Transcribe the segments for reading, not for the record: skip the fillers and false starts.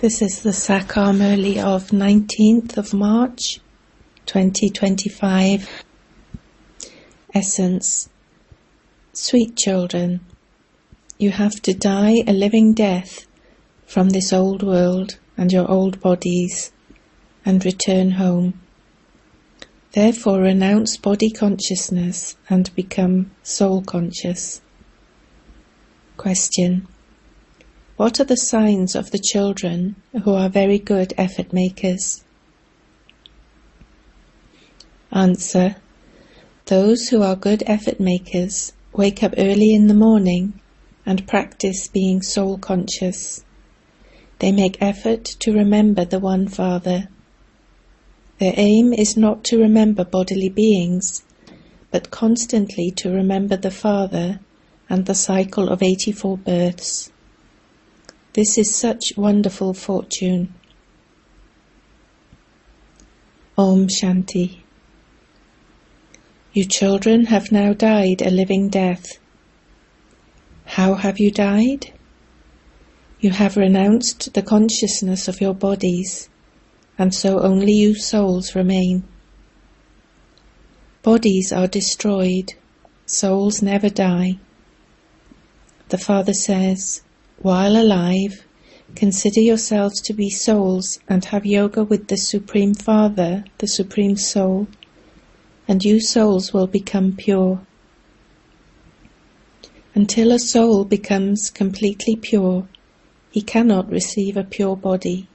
This is the Sakar Murli of 19th of March 2025. Essence. Sweet children, you have to die a living death from this old world and your old bodies and return home. Therefore renounce body consciousness and become soul conscious. Question. What are the signs of the children who are very good effort makers? Answer. Those who are good effort makers wake up early in the morning and practice being soul conscious. They make effort to remember the One Father. Their aim is not to remember bodily beings, but constantly to remember the Father and the cycle of 84 births. This is such wonderful fortune. Om Shanti. You children have now died a living death. How have you died? You have renounced the consciousness of your bodies, and so only you souls remain. Bodies are destroyed, souls never die. The Father says, while alive, consider yourselves to be souls and have yoga with the Supreme Father, the Supreme Soul, and you souls will become pure. Until a soul becomes completely pure, he cannot receive a pure body.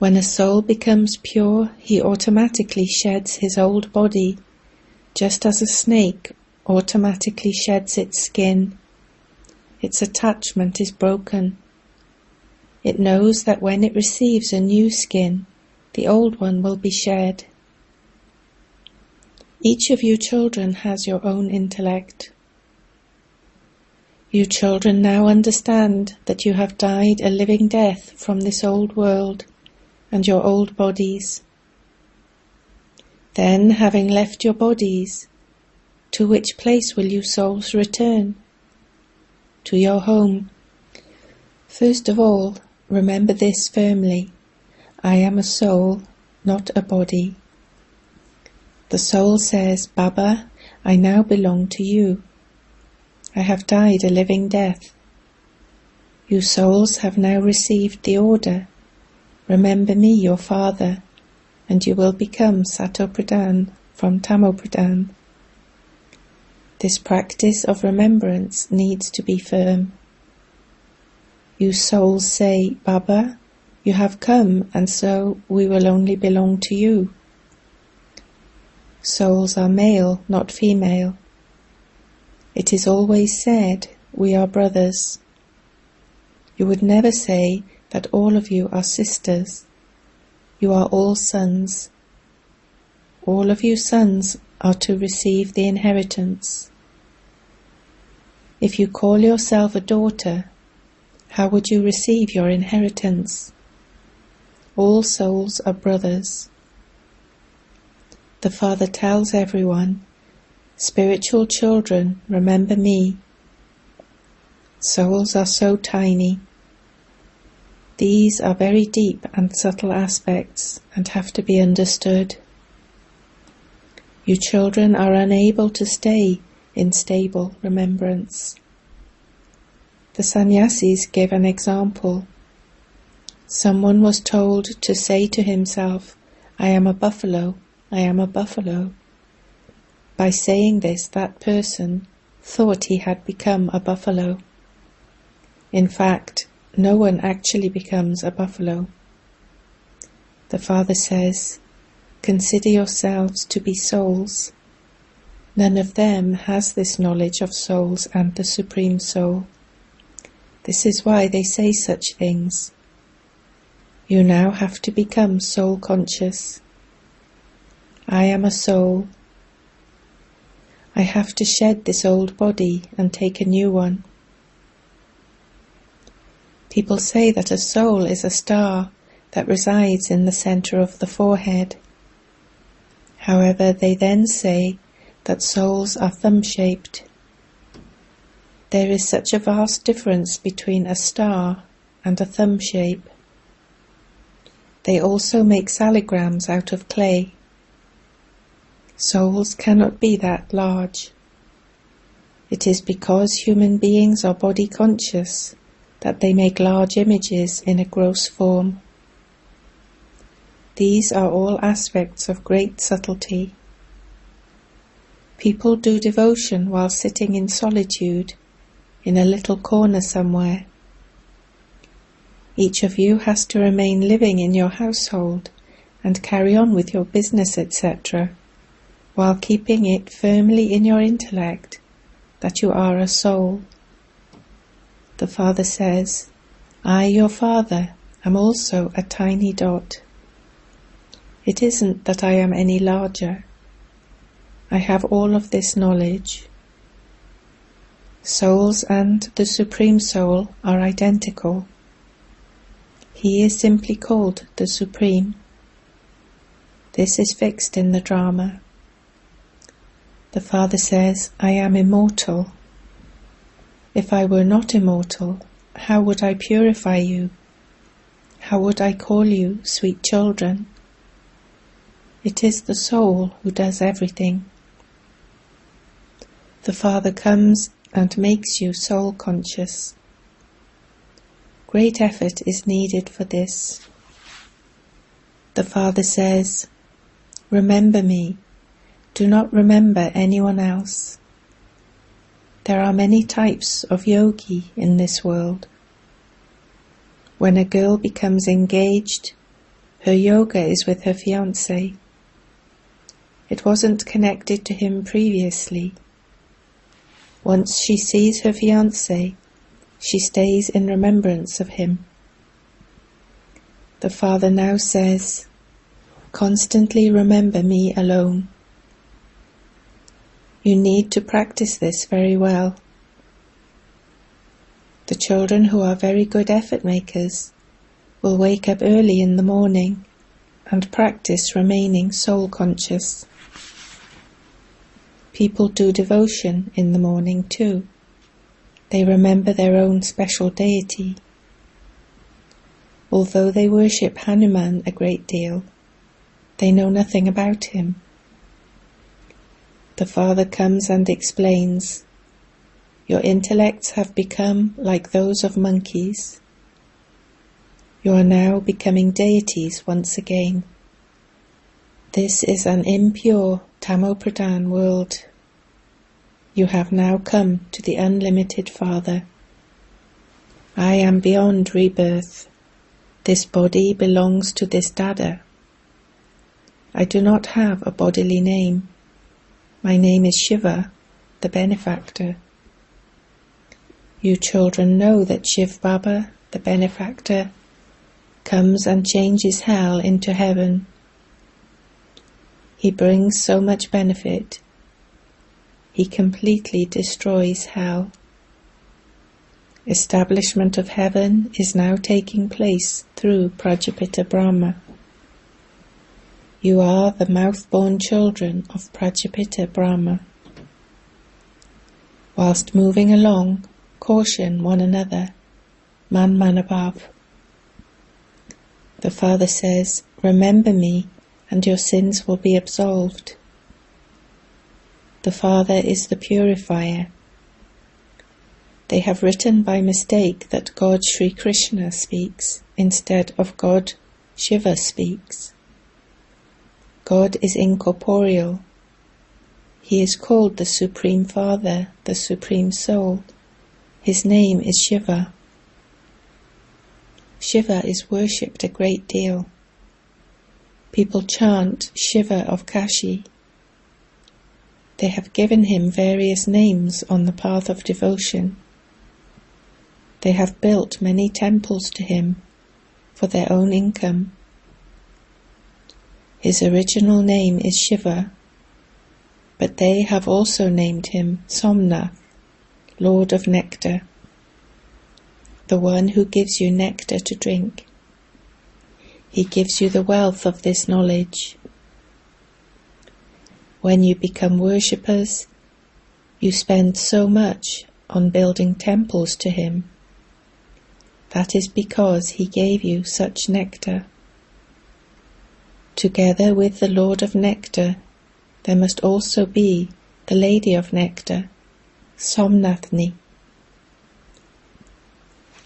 When a soul becomes pure, he automatically sheds his old body, just as a snake automatically sheds its skin. Its attachment is broken. It knows that when it receives a new skin, the old one will be shed. Each of you children has your own intellect. You children now understand that you have died a living death from this old world and your old bodies. Then, having left your bodies, to which place will you souls return? To your home. First of all, remember this firmly. I am a soul, not a body. The soul says, Baba, I now belong to you. I have died a living death. You souls have now received the order. Remember me, your father, and you will become Sato Pradhan from Tamo Pradhan. This practice of remembrance needs to be firm. You souls say, Baba, you have come, and so we will only belong to you. Souls are male, not female. It is always said, we are brothers. You would never say that all of you are sisters. You are all sons. All of you sons are to receive the inheritance. If you call yourself a daughter, how would you receive your inheritance? All souls are brothers. The Father tells everyone, spiritual children, remember me. Souls are so tiny. These are very deep and subtle aspects and have to be understood. You children are unable to stay in stable remembrance. The sannyasis gave an example. Someone was told to say to himself, I am a buffalo, I am a buffalo. By saying this, that person thought he had become a buffalo. In fact, no one actually becomes a buffalo. The Father says, consider yourselves to be souls. None of them has this knowledge of souls and the Supreme Soul. This is why they say such things. You now have to become soul conscious. I am a soul. I have to shed this old body and take a new one. People say that a soul is a star that resides in the center of the forehead. However, they then say that souls are thumb-shaped. There is such a vast difference between a star and a thumb shape. They also make salagrams out of clay. Souls cannot be that large. It is because human beings are body conscious that they make large images in a gross form. These are all aspects of great subtlety. People do devotion while sitting in solitude in a little corner somewhere. Each of you has to remain living in your household and carry on with your business, etc., while keeping it firmly in your intellect that you are a soul. The Father says, I, your Father, am also a tiny dot. It isn't that I am any larger. I have all of this knowledge. Souls and the Supreme Soul are identical. He is simply called the Supreme. This is fixed in the drama. The Father says, I am immortal. If I were not immortal, how would I purify you? How would I call you sweet children? It is the soul who does everything. The Father comes and makes you soul conscious. Great effort is needed for this. The Father says, remember me, do not remember anyone else. There are many types of yogi in this world. When a girl becomes engaged, her yoga is with her fiancé. It wasn't connected to him previously. Once she sees her fiancé, she stays in remembrance of him. The Father now says, constantly remember me alone. You need to practice this very well. The children who are very good effort makers will wake up early in the morning and practice remaining soul conscious. People do devotion in the morning too. They remember their own special deity. Although they worship Hanuman a great deal, they know nothing about him. The Father comes and explains, your intellects have become like those of monkeys. You are now becoming deities once again. This is an impure Tamo-pradhan world. You have now come to the unlimited Father. I am beyond rebirth. This body belongs to this Dada. I do not have a bodily name. My name is Shiva, the benefactor. You children know that Shiv Baba, the benefactor, comes and changes hell into heaven. He brings so much benefit. He completely destroys hell. Establishment of heaven is now taking place through Prajapita Brahma. You are the mouth-born children of Prajapita Brahma. Whilst moving along, caution one another, man above. The Father says, remember me and your sins will be absolved. The Father is the purifier. They have written by mistake that God Sri Krishna speaks instead of God Shiva speaks. God is incorporeal. He is called the Supreme Father, the Supreme Soul. His name is Shiva. Shiva is worshipped a great deal. People chant Shiva of Kashi. They have given him various names on the path of devotion. They have built many temples to him for their own income. His original name is Shiva, but they have also named him Somnath, Lord of Nectar, the one who gives you nectar to drink. He gives you the wealth of this knowledge. When you become worshippers, you spend so much on building temples to him. That is because he gave you such nectar. Together with the Lord of Nectar, there must also be the Lady of Nectar, Somnathni.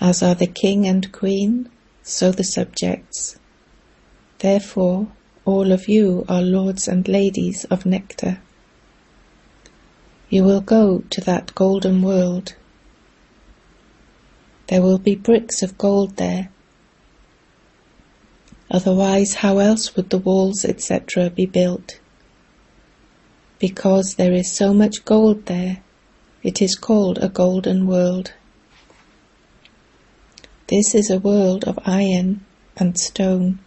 As are the king and queen, so the subjects. Therefore, all of you are lords and ladies of nectar. You will go to that golden world. There will be bricks of gold there. Otherwise, how else would the walls, etc. be built? Because there is so much gold there, it is called a golden world. This is a world of iron and stone.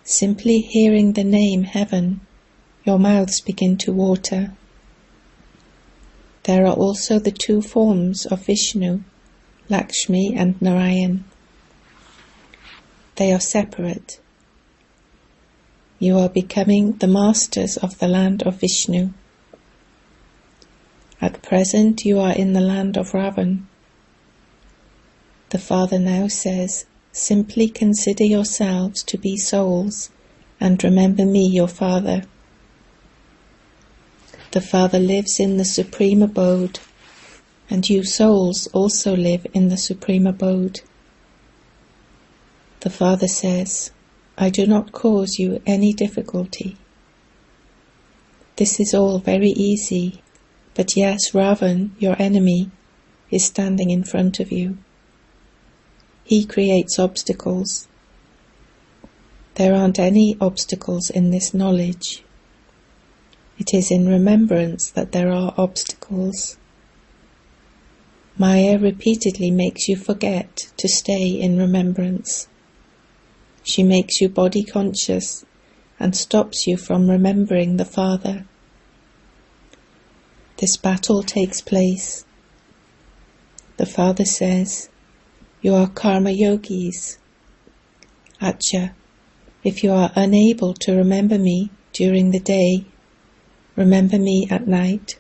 Simply hearing the name heaven, your mouths begin to water. There are also the two forms of Vishnu, Lakshmi and Narayan. They are separate. You are becoming the masters of the land of Vishnu. At present you are in the land of Ravan. The Father now says, simply consider yourselves to be souls and remember me, your Father. The Father lives in the supreme abode, and you souls also live in the supreme abode. The Father says, I do not cause you any difficulty. This is all very easy, but yes, Ravan, your enemy, is standing in front of you. He creates obstacles. There aren't any obstacles in this knowledge. It is in remembrance that there are obstacles. Maya repeatedly makes you forget to stay in remembrance. She makes you body conscious and stops you from remembering the Father. This battle takes place. The Father says, you are karma yogis. Acha, if you are unable to remember me during the day, remember me at night.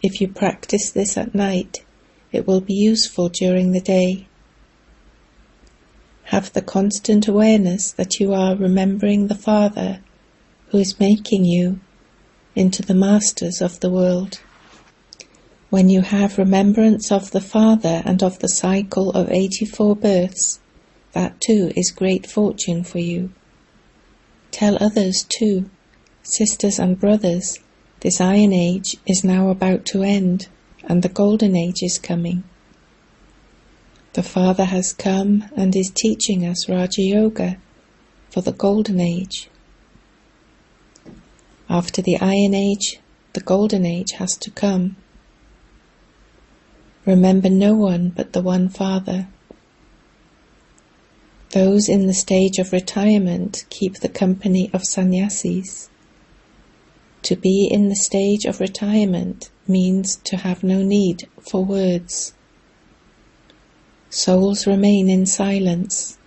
If you practice this at night, it will be useful during the day. Have the constant awareness that you are remembering the Father who is making you into the masters of the world. When you have remembrance of the Father and of the cycle of 84 births, that too is great fortune for you. Tell others too, sisters and brothers, this Iron Age is now about to end, and the Golden Age is coming. The Father has come and is teaching us Raja Yoga for the Golden Age. After the Iron Age, the Golden Age has to come. Remember no one but the one Father. Those in the stage of retirement keep the company of sannyasis. To be in the stage of retirement means to have no need for words. Souls remain in silence.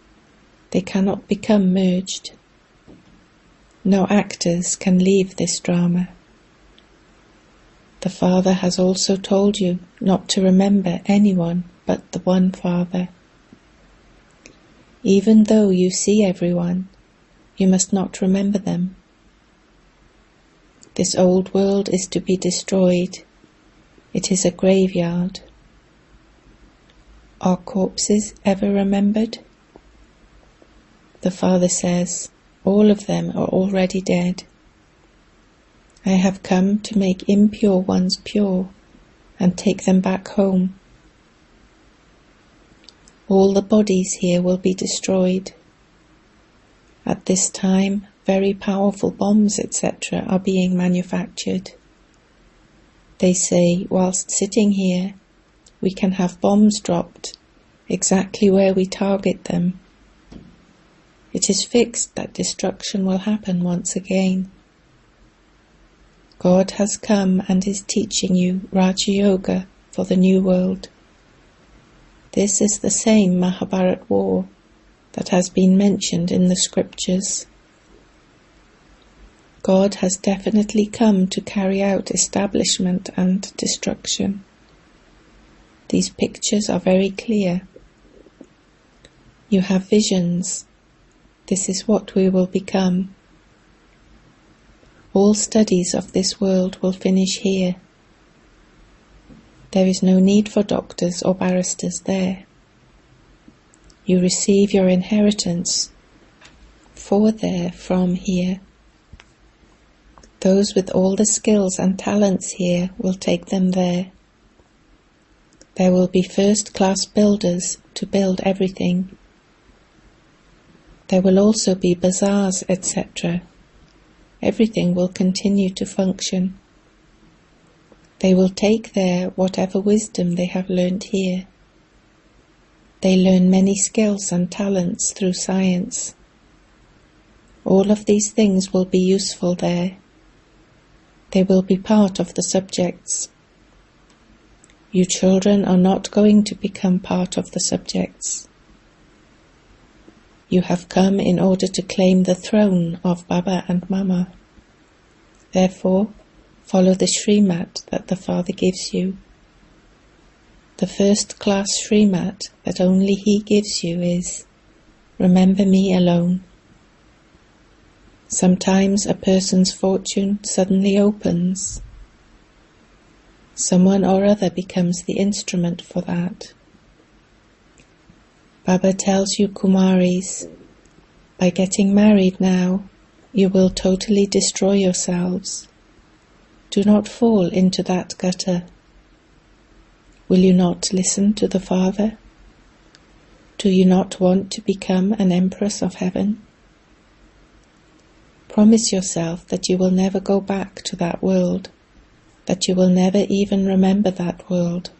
They cannot become merged. No actors can leave this drama. The Father has also told you not to remember anyone but the one Father. Even though you see everyone, you must not remember them. This old world is to be destroyed. It is a graveyard. Are corpses ever remembered? The Father says, all of them are already dead. I have come to make impure ones pure and take them back home. All the bodies here will be destroyed. At this time, very powerful bombs, etc. are being manufactured. They say, whilst sitting here, we can have bombs dropped exactly where we target them. It is fixed that destruction will happen once again. God has come and is teaching you Raja Yoga for the new world. This is the same Mahabharat war that has been mentioned in the scriptures. God has definitely come to carry out establishment and destruction. These pictures are very clear. You have visions. This is what we will become. All studies of this world will finish here. There is no need for doctors or barristers there. You receive your inheritance from here. Those with all the skills and talents here will take them there. There will be first-class builders to build everything. There will also be bazaars, etc. Everything will continue to function. They will take there whatever wisdom they have learnt here. They learn many skills and talents through science. All of these things will be useful there. They will be part of the subjects. You children are not going to become part of the subjects. You have come in order to claim the throne of Baba and Mama. Therefore, follow the Srimat that the Father gives you. The first-class Srimat that only He gives you is, remember me alone. Sometimes a person's fortune suddenly opens. Someone or other becomes the instrument for that. Baba tells you, Kumaris, by getting married now, you will totally destroy yourselves. Do not fall into that gutter. Will you not listen to the Father? Do you not want to become an Empress of Heaven? Promise yourself that you will never go back to that world, that you will never even remember that world.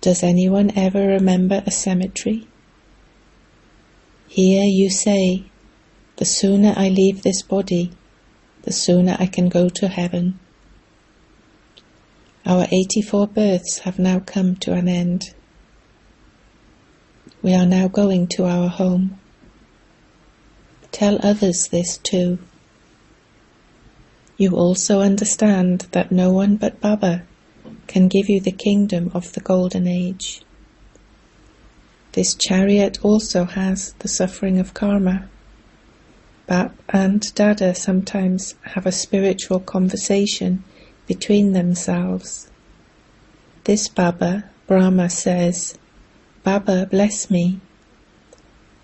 Does anyone ever remember a cemetery? Here you say, the sooner I leave this body, the sooner I can go to heaven. Our 84 births have now come to an end. We are now going to our home. Tell others this too. You also understand that no one but Baba can give you the kingdom of the Golden Age. This chariot also has the suffering of karma. Bap and Dada sometimes have a spiritual conversation between themselves. This Baba, Brahma, says, Baba, bless me.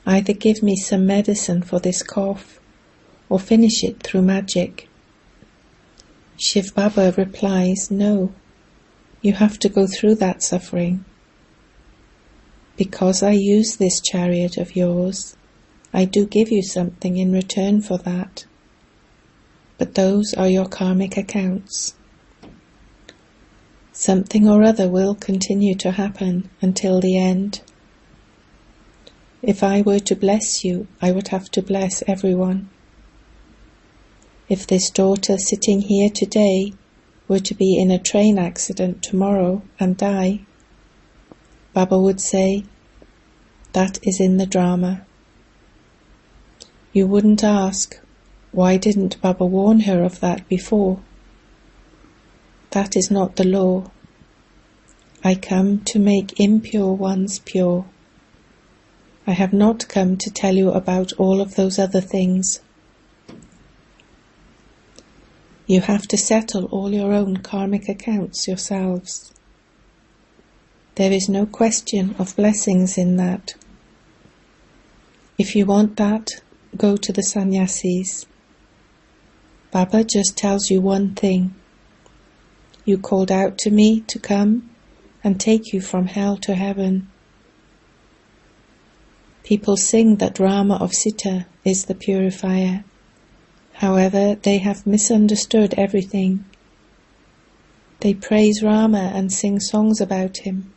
Either give me some medicine for this cough, or finish it through magic. Shiv Baba replies, no, you have to go through that suffering. Because I use this chariot of yours, I do give you something in return for that. But those are your karmic accounts. Something or other will continue to happen until the end. If I were to bless you, I would have to bless everyone. If this daughter sitting here today were to be in a train accident tomorrow and die, Baba would say, that is in the drama. You wouldn't ask, why didn't Baba warn her of that before? That is not the law. I come to make impure ones pure. I have not come to tell you about all of those other things. You have to settle all your own karmic accounts yourselves. There is no question of blessings in that. If you want that, go to the sannyasis. Baba just tells you one thing. You called out to me to come and take you from hell to heaven. People sing that Rama of Sita is the purifier. However, they have misunderstood everything. They praise Rama and sing songs about him.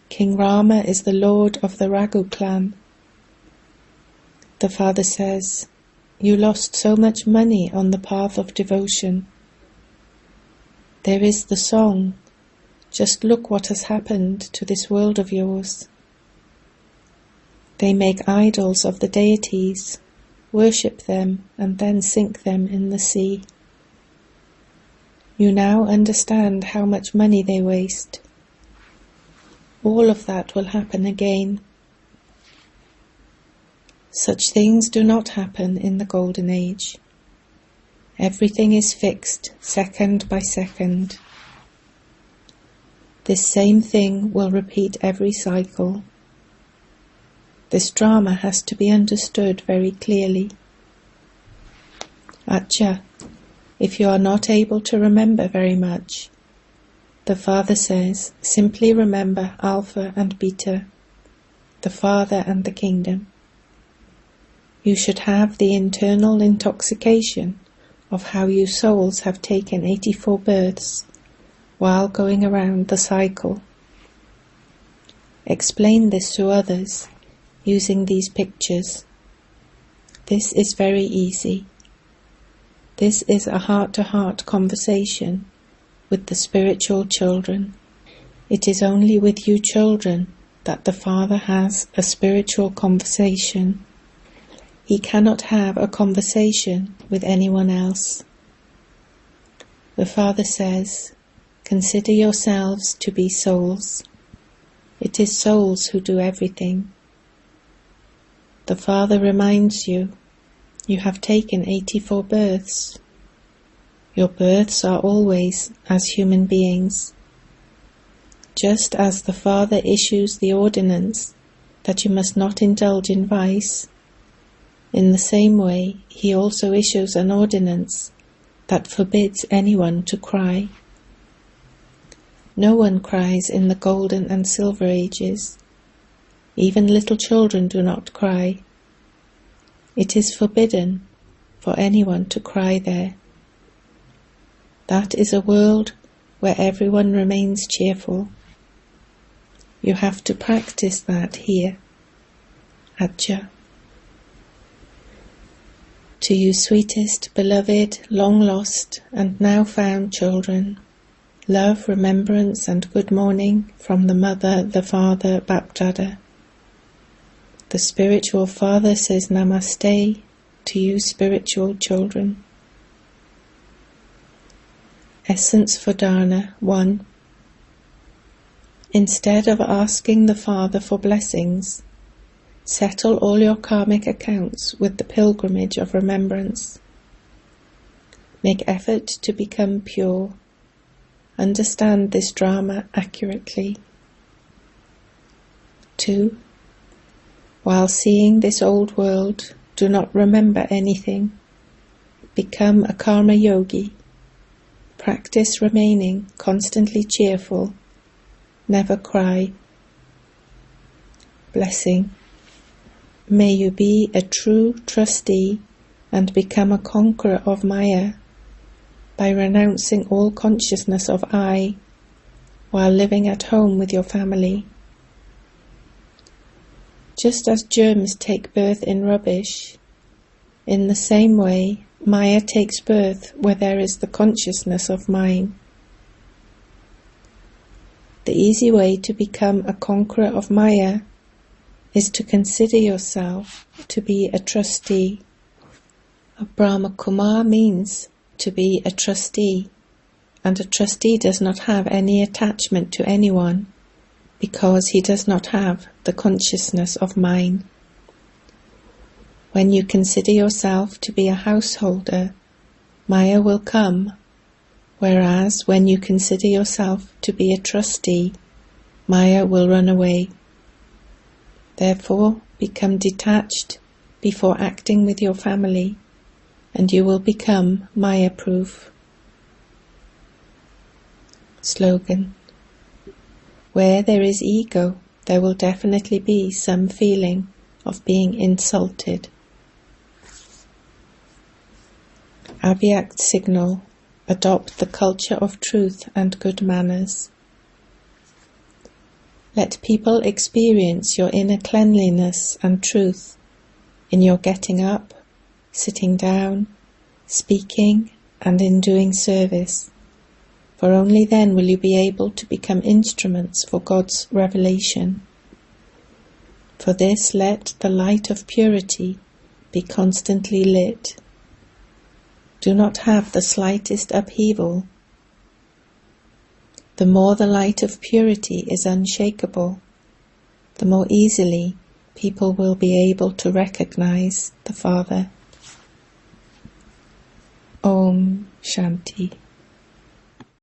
King Rama is the lord of the Raghu clan. The Father says, you lost so much money on the path of devotion. There is the song, just look what has happened to this world of yours. They make idols of the deities, worship them, and then sink them in the sea. You now understand how much money they waste. all of that will happen again. Such things do not happen in the Golden Age. Everything is fixed second by second. This same thing will repeat every cycle. This drama has to be understood very clearly. Acha, if you are not able to remember very much, the Father says, simply remember Alpha and Beta, the Father and the Kingdom. You should have the internal intoxication of how you souls have taken 84 births while going around the cycle. Explain this to others using these pictures. This is very easy. This is a heart-to-heart conversation with the spiritual children. It is only with you children that the Father has a spiritual conversation. He cannot have a conversation with anyone else. The Father says, consider yourselves to be souls. It is souls who do everything. The Father reminds you, you have taken 84 births. Your births are always as human beings. Just as the Father issues the ordinance that you must not indulge in vice, in the same way He also issues an ordinance that forbids anyone to cry. No one cries in the Golden and Silver Ages. Even little children do not cry. It is forbidden for anyone to cry there. That is a world where everyone remains cheerful. You have to practice that here. Acha. To you sweetest, beloved, long lost and now found children, love, remembrance and good morning from the Mother, the Father, Bapdada. The spiritual Father says Namaste to you spiritual children. Essence for Dharna 1. Instead of asking the Father for blessings, settle all your karmic accounts with the pilgrimage of remembrance. Make effort to become pure. Understand this drama accurately. 2. While seeing this old world, do not remember anything. Become a karma yogi. Practice remaining constantly cheerful. Never cry. Blessing. May you be a true trustee and become a conqueror of Maya by renouncing all consciousness of I while living at home with your family. Just as germs take birth in rubbish, in the same way Maya takes birth where there is the consciousness of mine. The easy way to become a conqueror of Maya is to consider yourself to be a trustee. A brahmakumar means to be a trustee, and a trustee does not have any attachment to anyone because he does not have the consciousness of mine. When you consider yourself to be a householder, Maya will come, whereas when you consider yourself to be a trustee, Maya will run away. Therefore, become detached before acting with your family, and you will become Maya-proof. Slogan. Where there is ego, there will definitely be some feeling of being insulted. Avyakt signal. Adopt the culture of truth and good manners. Let people experience your inner cleanliness and truth in your getting up, sitting down, speaking, and in doing service, for only then will you be able to become instruments for God's revelation. For this, let the light of purity be constantly lit. Do not have the slightest upheaval. The more the light of purity is unshakable, the more easily people will be able to recognize the Father. Om Shanti.